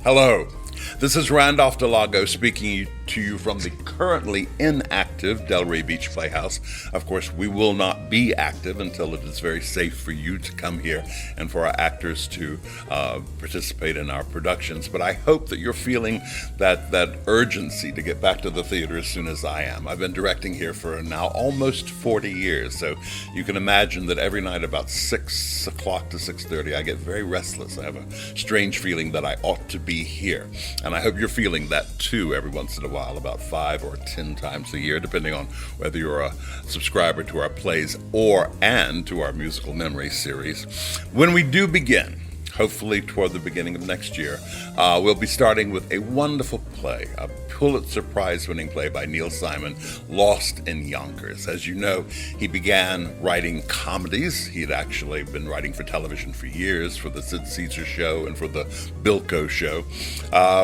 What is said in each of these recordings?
Hello, this is Randolph Delago speaking to you from the currently inactive Delray Beach Playhouse. Of course, we will not be active until it is very safe for you to come here and for our actors to participate in our productions. But I hope that you're feeling that urgency to get back to the theater as soon as I am. I've been directing here for now almost 40 years, so you can imagine that every night about 6 o'clock to 6:30, I get very restless. I have a strange feeling that I ought to be here. And I hope you're feeling that too every once in a while, about 5 or 10 times a year, depending on whether you're a subscriber to our plays and to our musical memory series. When we do begin, hopefully toward the beginning of next year, we'll be starting with a wonderful play, a Pulitzer Prize-winning play by Neil Simon, Lost in Yonkers. As you know, he began writing comedies. He had actually been writing for television for years, for the Sid Caesar Show and for the Bilko Show.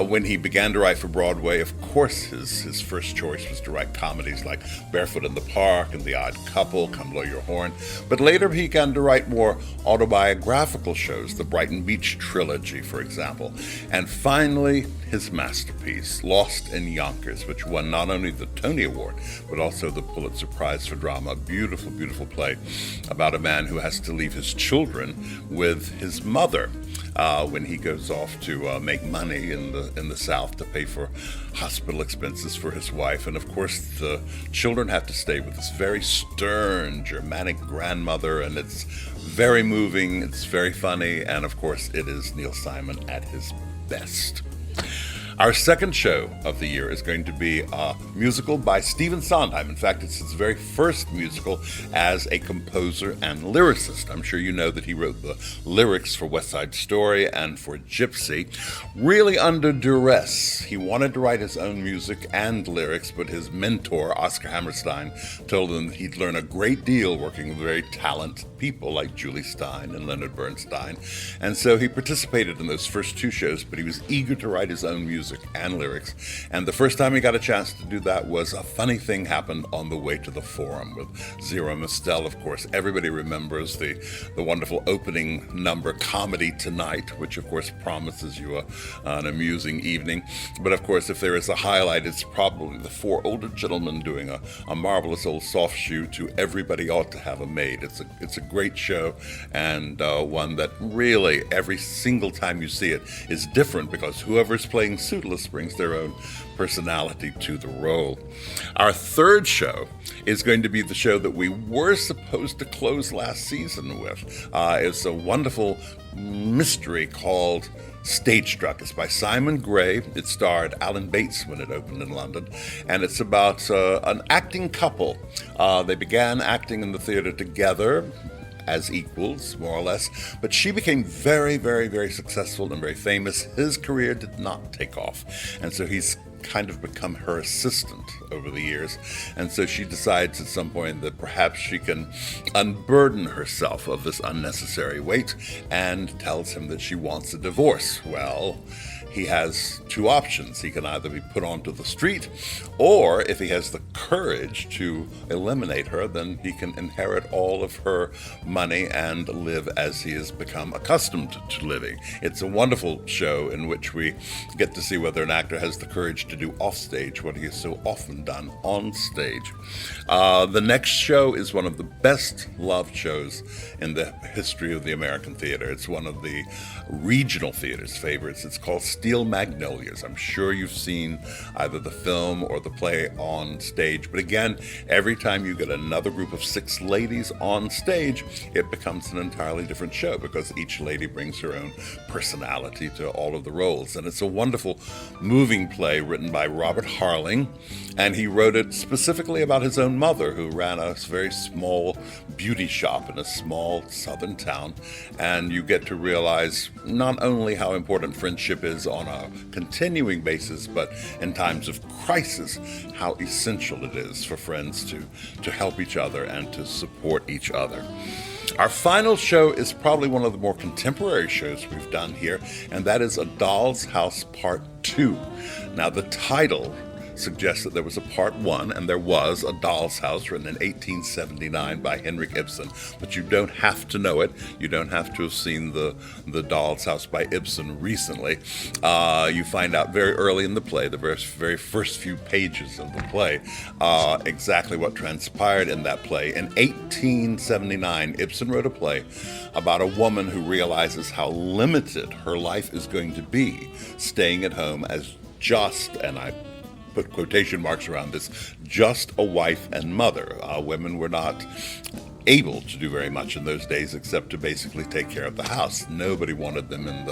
When he began to write for Broadway, of course, his first choice was to write comedies like Barefoot in the Park and The Odd Couple, Come Blow Your Horn. But later he began to write more autobiographical shows, the Brighton Beach trilogy, for example. And finally, his masterpiece, Lost in Yonkers, which won not only the Tony Award, but also the Pulitzer Prize for Drama. A beautiful, beautiful play about a man who has to leave his children with his mother when he goes off to make money in the South to pay for hospital expenses for his wife. And of course, the children have to stay with this very stern Germanic grandmother, and it's very moving, it's very funny, and of course, it is Neil Simon at his best. Our second show of the year is going to be a musical by Stephen Sondheim. In fact, it's his very first musical as a composer and lyricist. I'm sure you know that he wrote the lyrics for West Side Story and for Gypsy. Really under duress. He wanted to write his own music and lyrics, but his mentor, Oscar Hammerstein, told him that he'd learn a great deal working with very talented people like Julie Stein and Leonard Bernstein. And so he participated in those first two shows, but he was eager to write his own music and lyrics. And the first time he got a chance to do that was a funny thing happened on the way to the Forum with Zero Mostel. Of course, everybody remembers the wonderful opening number, Comedy Tonight, which of course promises you an amusing evening. But of course, if there is a highlight, it's probably the four older gentlemen doing a marvelous old soft shoe to Everybody Ought to Have a Maid. It's a great show, and one that really every single time you see it is different, because whoever's playing Pseudolus brings their own personality to the role. Our third show is going to be the show that we were supposed to close last season with. It's a wonderful mystery called Stage Struck. It's by Simon Gray. It starred Alan Bates when it opened in London, and it's about an acting couple. They began acting in the theater together as equals, more or less, but she became very, very, very successful and very famous. His career did not take off, and so he's kind of become her assistant over the years. And so she decides at some point that perhaps she can unburden herself of this unnecessary weight, and tells him that she wants a divorce. Well, he has two options. He can either be put onto the street, or if he has the courage to eliminate her, then he can inherit all of her money and live as he has become accustomed to living. It's a wonderful show in which we get to see whether an actor has the courage to do offstage what he has so often done on stage. The next show is one of the best loved shows in the history of the American theater. It's one of the regional theater's favorites. It's called STEEL Magnolias. I'm sure you've seen either the film or the play on stage. But again, every time you get another group of 6 ladies on stage, it becomes an entirely different show, because each lady brings her own personality to all of the roles. And it's a wonderful, moving play written by Robert Harling, and he wrote it specifically about his own mother, who ran a very small beauty shop in a small southern town. And you get to realize not only how important friendship is on a continuing basis, but in times of crisis, how essential it is for friends to help each other and to support each other. Our final show is probably one of the more contemporary shows we've done here, and that is A Doll's House Part 2. Now, the title suggests that there was a part one, and there was A Doll's House, written in 1879 by Henrik Ibsen. But you don't have to know it. You don't have to have seen the Doll's House by Ibsen recently. You find out very early in the play, the very first few pages of the play, exactly what transpired in that play. In 1879, Ibsen wrote a play about a woman who realizes how limited her life is going to be staying at home as just, and I put quotation marks around this, just a wife and mother. Women were not able to do very much in those days except to basically take care of the house. Nobody wanted them in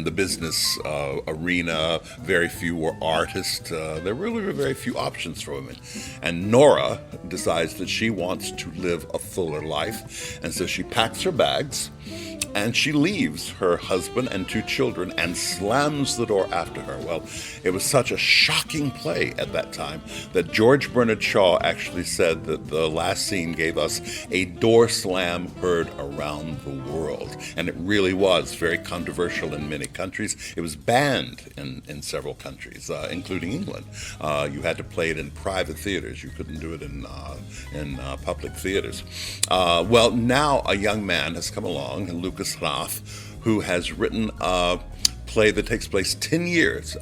the business arena. Very few were artists. There really were very few options for women. And Nora decides that she wants to live a fuller life, and so she packs her bags and she leaves her husband and 2 children and slams the door after her. Well, it was such a shocking play at that time that George Bernard Shaw actually said that the last scene gave us a door slam heard around the world. And it really was very controversial in many countries. It was banned in several countries, including England. You had to play it in private theaters. You couldn't do it in public theaters. Well, now a young man has come along, Lucas Raff, who has written a play that takes place 15 years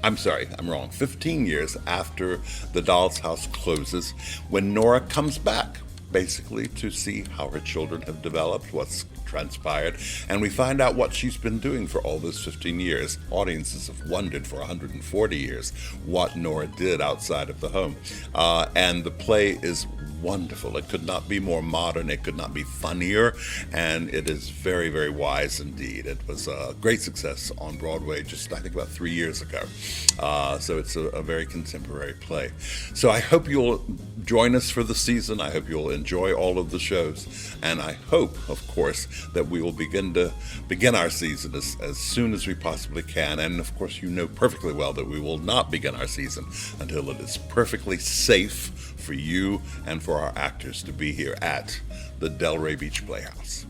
after The Doll's House closes, when Nora comes back, basically to see how her children have developed, what's transpired, and we find out what she's been doing for all those 15 years. Audiences have wondered for 140 years what Nora did outside of the home. And the play is wonderful. It could not be more modern. It could not be funnier. And it is very, very wise indeed. It was a great success on Broadway just, I think, about 3 years ago. So it's a very contemporary play. So I hope you'll join us for the season. I hope you'll enjoy all of the shows. And I hope, of course, that we will begin our season as soon as we possibly can. And of course, you know perfectly well that we will not begin our season until it is perfectly safe for you and for our actors to be here at the Delray Beach Playhouse.